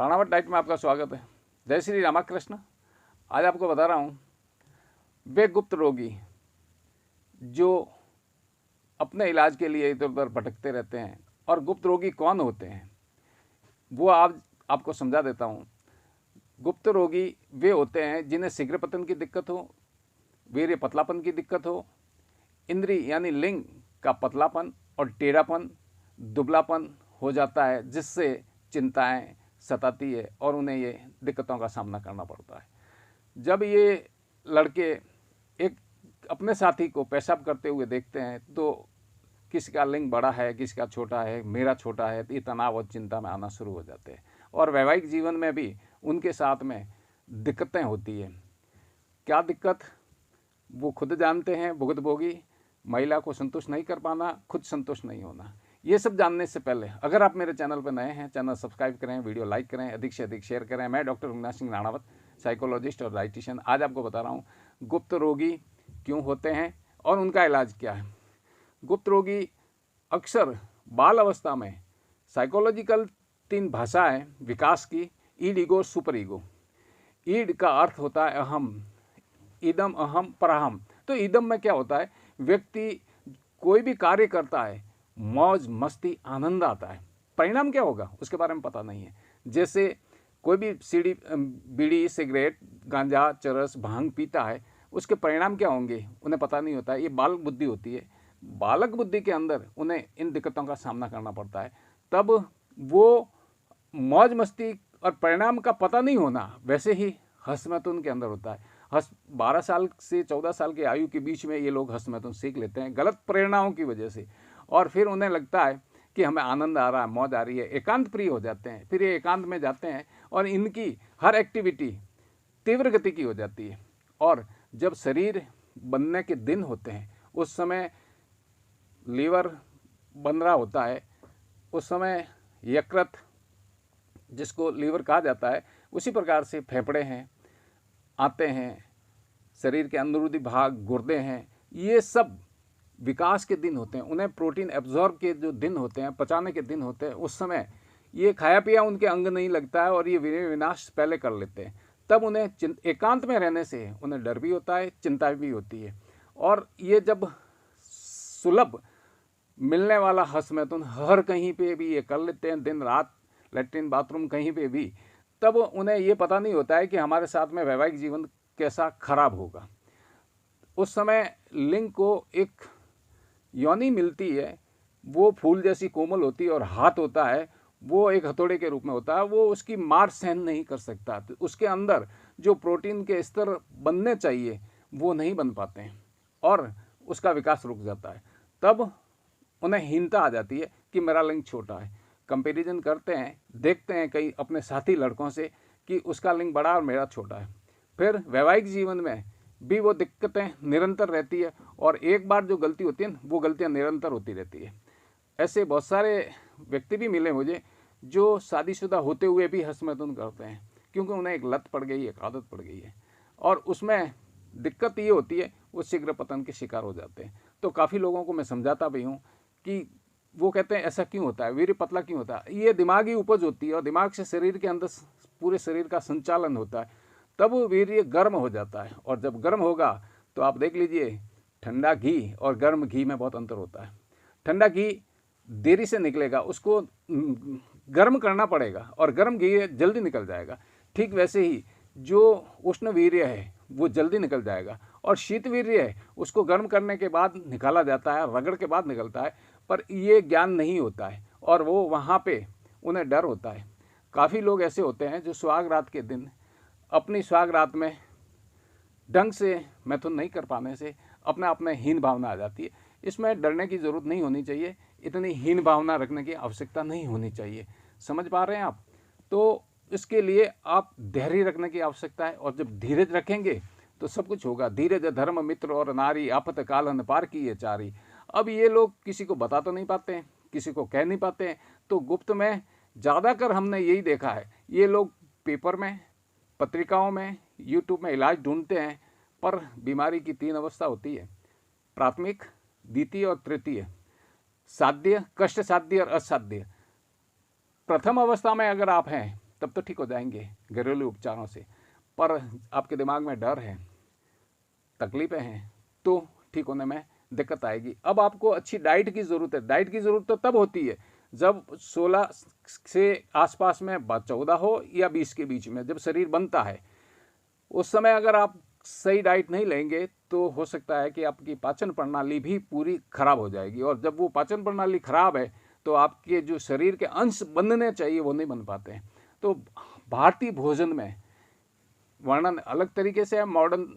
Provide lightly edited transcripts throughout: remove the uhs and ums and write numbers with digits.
प्राणावट diet में आपका स्वागत है। जय श्री रामकृष्ण। आज आपको बता रहा हूँ वे गुप्त रोगी जो अपने इलाज के लिए इधर उधर भटकते रहते हैं। और गुप्त रोगी कौन होते हैं वो आपको समझा देता हूँ। गुप्त रोगी वे होते हैं जिन्हें शीघ्र पतन की दिक्कत हो, वीर्य पतलापन की दिक्कत हो, इंद्री यानी लिंग का पतलापन और टेढ़ापन, दुबलापन हो जाता है, जिससे चिंताएं सताती है और उन्हें ये दिक्कतों का सामना करना पड़ता है। जब ये लड़के एक अपने साथी को पेशाब करते हुए देखते हैं तो किसी का लिंग बड़ा है, किसी का छोटा है, मेरा छोटा है, तो ये तनाव और चिंता में आना शुरू हो जाते हैं। और वैवाहिक जीवन में भी उनके साथ में दिक्कतें होती हैं। क्या दिक्कत वो खुद जानते हैं, भुगतभोगी। महिला को संतुष्ट नहीं कर पाना, खुद संतुष्ट नहीं होना। ये सब जानने से पहले अगर आप मेरे चैनल पर नए हैं, चैनल सब्सक्राइब करें, वीडियो लाइक करें, अधिक से अधिक शेयर करें। मैं डॉक्टर अविनाश सिंह राणावत, साइकोलॉजिस्ट और डाइटिशियन। आज आपको बता रहा हूँ गुप्त रोगी क्यों होते हैं और उनका इलाज क्या है। गुप्त रोगी अक्सर बाल अवस्था में साइकोलॉजिकल 3 भाषाएं विकास की, ईड, ईगो, सुपर ईगो। ईड का अर्थ होता है अहम, इदम, अहम, परहम। तो इदम में क्या होता है, व्यक्ति कोई भी कार्य करता है, मौज मस्ती आनंद आता है। परिणाम क्या होगा उसके बारे में पता नहीं है। जैसे कोई भी बीड़ी, सिगरेट, गांजा, चरस, भांग पीता है, उसके परिणाम क्या होंगे उन्हें पता नहीं होता है। ये बालक बुद्धि होती है। बालक बुद्धि के अंदर उन्हें इन दिक्कतों का सामना करना पड़ता है। तब वो मौज मस्ती और परिणाम का पता नहीं होना, वैसे ही हंस-मैथुन के अंदर होता है। 12 साल से 14 साल की आयु के बीच में ये लोग हंस-मैथुन सीख लेते हैं गलत प्रेरणाओं की वजह से, और फिर उन्हें लगता है कि हमें आनंद आ रहा है, मौज आ रही है, एकांत प्रिय हो जाते हैं। फिर ये एकांत में जाते हैं और इनकी हर एक्टिविटी तीव्र गति की हो जाती है। और जब शरीर बनने के दिन होते हैं उस समय लीवर बन रहा होता है, उस समय यकृत जिसको लीवर कहा जाता है, उसी प्रकार से फेफड़े हैं आते हैं, शरीर के अंदरूनी भाग गुर्दे हैं, ये सब विकास के दिन होते हैं। उन्हें प्रोटीन एब्जॉर्ब के जो दिन होते हैं, पचाने के दिन होते हैं, उस समय ये खाया पिया उनके अंग नहीं लगता है और ये विनाश पहले कर लेते हैं। तब उन्हें एकांत में रहने से उन्हें डर भी होता है, चिंता भी होती है। और ये जब सुलभ मिलने वाला हंस-मैथुन हर कहीं पे भी ये कर लेते हैं, दिन रात, लैट्रिन बाथरूम कहीं पे भी, तब उन्हें ये पता नहीं होता है कि हमारे साथ में वैवाहिक जीवन कैसा खराब होगा। उस समय लिंग को एक योनि मिलती है, वो फूल जैसी कोमल होती है और हाथ होता है वो एक हथौड़े के रूप में होता है। वो उसकी मार सहन नहीं कर सकता, तो उसके अंदर जो प्रोटीन के स्तर बनने चाहिए वो नहीं बन पाते हैं और उसका विकास रुक जाता है। तब उन्हें हीनता आ जाती है कि मेरा लिंग छोटा है। कंपैरिजन करते हैं, देखते हैं कई अपने साथी लड़कों से कि उसका लिंग बड़ा और मेरा छोटा है। फिर वैवाहिक जीवन में भी वो दिक्कतें निरंतर रहती है और एक बार जो गलती होती है वो गलतियां निरंतर होती रहती है। ऐसे बहुत सारे व्यक्ति भी मिले मुझे जो शादीशुदा होते हुए भी हंस-मैथुन करते हैं, क्योंकि उन्हें एक लत पड़ गई, एक आदत पड़ गई है और उसमें दिक्कत ये होती है वो शीघ्र पतन के शिकार हो जाते हैं। तो काफ़ी लोगों को मैं समझाता भी हूँ कि वो कहते हैं ऐसा क्यों होता है, वीर्य पतला क्यों होता है। ये दिमागी उपज होती है और दिमाग से शरीर के अंदर पूरे शरीर का संचालन होता है, तब वीर्य गर्म हो जाता है। और जब गर्म होगा तो आप देख लीजिए, ठंडा घी और गर्म घी में बहुत अंतर होता है। ठंडा घी देरी से निकलेगा, उसको गर्म करना पड़ेगा, और गर्म घी जल्दी निकल जाएगा। ठीक वैसे ही जो उष्ण वीर्य है वो जल्दी निकल जाएगा, और शीत वीर्य है उसको गर्म करने के बाद निकाला जाता है, रगड़ के बाद निकलता है। पर ये ज्ञान नहीं होता है और वो वहाँ पे उन्हें डर होता है। काफ़ी लोग ऐसे होते हैं जो सुहाग रात के दिन अपनी सुहाग रात में ढंग से मैथुन नहीं कर पाने से अपने आप में हीन भावना आ जाती है। इसमें डरने की ज़रूरत नहीं होनी चाहिए, इतनी हीन भावना रखने की आवश्यकता नहीं होनी चाहिए। समझ पा रहे हैं आप? तो इसके लिए आप धैर्य रखने की आवश्यकता है, और जब धीरज रखेंगे तो सब कुछ होगा। धीरज धर्म मित्र और नारी, आफत कालन पार की ये चारी। अब ये लोग किसी को बता तो नहीं पाते हैं, किसी को कह नहीं पाते हैं, तो गुप्त में ज़्यादातर हमने यही देखा है। ये लोग पेपर में, पत्रिकाओं में, यूट्यूब में इलाज ढूंढते हैं, पर बीमारी की 3 अवस्था होती है, प्राथमिक, द्वितीय और तृतीय। साध्य, कष्ट साध्य और असाध्य। प्रथम अवस्था में अगर आप हैं तब तो ठीक हो जाएंगे घरेलू उपचारों से। पर आपके दिमाग में डर है, तकलीफ़ें हैं, तो ठीक होने में दिक्कत आएगी। अब आपको अच्छी डाइट की ज़रूरत है। डाइट की ज़रूरत तो तब होती है जब 16 से आसपास में 14 हो या 20 के बीच में, जब शरीर बनता है। उस समय अगर आप सही डाइट नहीं लेंगे तो हो सकता है कि आपकी पाचन प्रणाली भी पूरी खराब हो जाएगी, और जब वो पाचन प्रणाली खराब है तो आपके जो शरीर के अंश बनने चाहिए वो नहीं बन पाते हैं। तो भारतीय भोजन में वर्णन अलग तरीके से है, मॉडर्न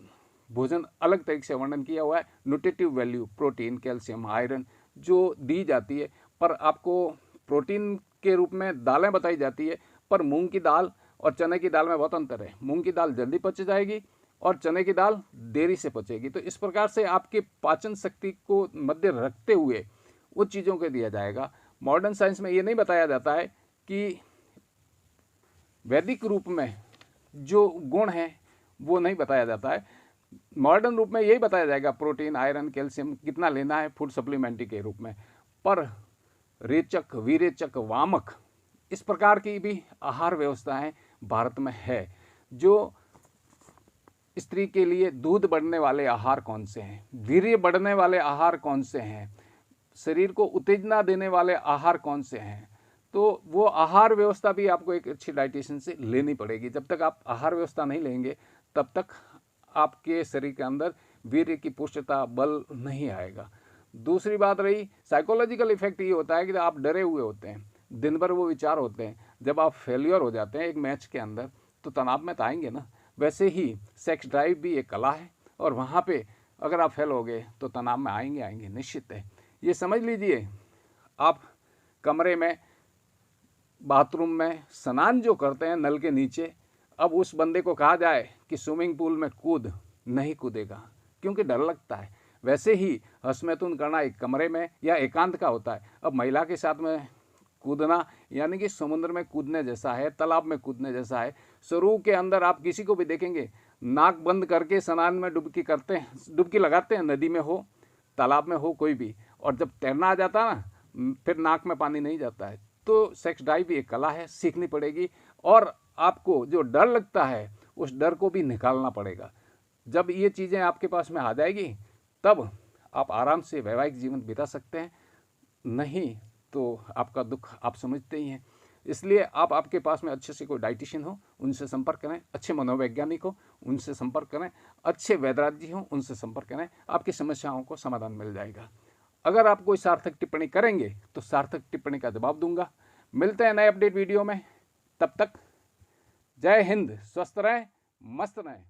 भोजन अलग तरीके से वर्णन किया हुआ है। Nutritive value, protein, calcium, iron जो दी जाती है, पर आपको प्रोटीन के रूप में दालें बताई जाती है, पर मूंग की दाल और चने की दाल में बहुत अंतर है। मूंग की दाल जल्दी पच जाएगी और चने की दाल देरी से पचेगी। तो इस प्रकार से आपके पाचन शक्ति को मध्य रखते हुए उन चीज़ों को दिया जाएगा। मॉडर्न साइंस में ये नहीं बताया जाता है कि वैदिक रूप में जो गुण हैं वो नहीं बताया जाता है। मॉडर्न रूप में यही बताया जाएगा प्रोटीन, आयरन, कैल्शियम कितना लेना है फूड सप्लीमेंट्री के रूप में। पर रेचक, विरेचक, वामक, इस प्रकार की भी आहार व्यवस्थाएं भारत में है। जो स्त्री के लिए दूध बढ़ने वाले आहार कौन से हैं, वीर्य बढ़ने वाले आहार कौन से हैं, शरीर को उत्तेजना देने वाले आहार कौन से हैं, तो वो आहार व्यवस्था भी आपको एक अच्छी डाइटिशियन से लेनी पड़ेगी। जब तक आप आहार व्यवस्था नहीं लेंगे तब तक आपके शरीर के अंदर वीर्य की पुष्टता, बल नहीं आएगा। दूसरी बात रही साइकोलॉजिकल इफेक्ट, ये होता है कि आप डरे हुए होते हैं, दिन भर वो विचार होते हैं। जब आप फेलियर हो जाते हैं एक मैच के अंदर तो तनाव में तो आएंगे ना। वैसे ही सेक्स ड्राइव भी एक कला है, और वहाँ पे अगर आप फेल हो गए तो तनाव में आएंगे निश्चित है। ये समझ लीजिए, आप कमरे में, बाथरूम में स्नान जो करते हैं नल के नीचे, अब उस बंदे को कहा जाए कि स्विमिंग पूल में कूद, नहीं कूदेगा क्योंकि डर लगता है। वैसे ही हंस-मैथुन करना एक कमरे में या एकांत का होता है। अब महिला के साथ में कूदना यानी कि समुद्र में कूदने जैसा है, तालाब में कूदने जैसा है। शुरू के अंदर आप किसी को भी देखेंगे नाक बंद करके स्नान में डुबकी करते हैं, डुबकी लगाते हैं, नदी में हो, तालाब में हो, कोई भी, और जब तैरना आ जाता है ना फिर नाक में पानी नहीं जाता है। तो सेक्स ड्राइव भी एक कला है, सीखनी पड़ेगी, और आपको जो डर लगता है उस डर को भी निकालना पड़ेगा। जब ये चीज़ें आपके पास में आ जाएगी तब आप आराम से वैवाहिक जीवन बिता सकते हैं, नहीं तो आपका दुख आप समझते ही हैं। इसलिए आप आपके पास में अच्छे से कोई डाइटिशियन हो उनसे संपर्क करें, अच्छे मनोवैज्ञानिक हो उनसे संपर्क करें, अच्छे वैद्यराज जी हो उनसे संपर्क करें, आपकी समस्याओं को समाधान मिल जाएगा। अगर आप कोई सार्थक टिप्पणी करेंगे तो सार्थक टिप्पणी का जवाब दूंगा। मिलते हैं नए अपडेट वीडियो में, तब तक जय हिंद, स्वस्थ रहें, मस्त रहें।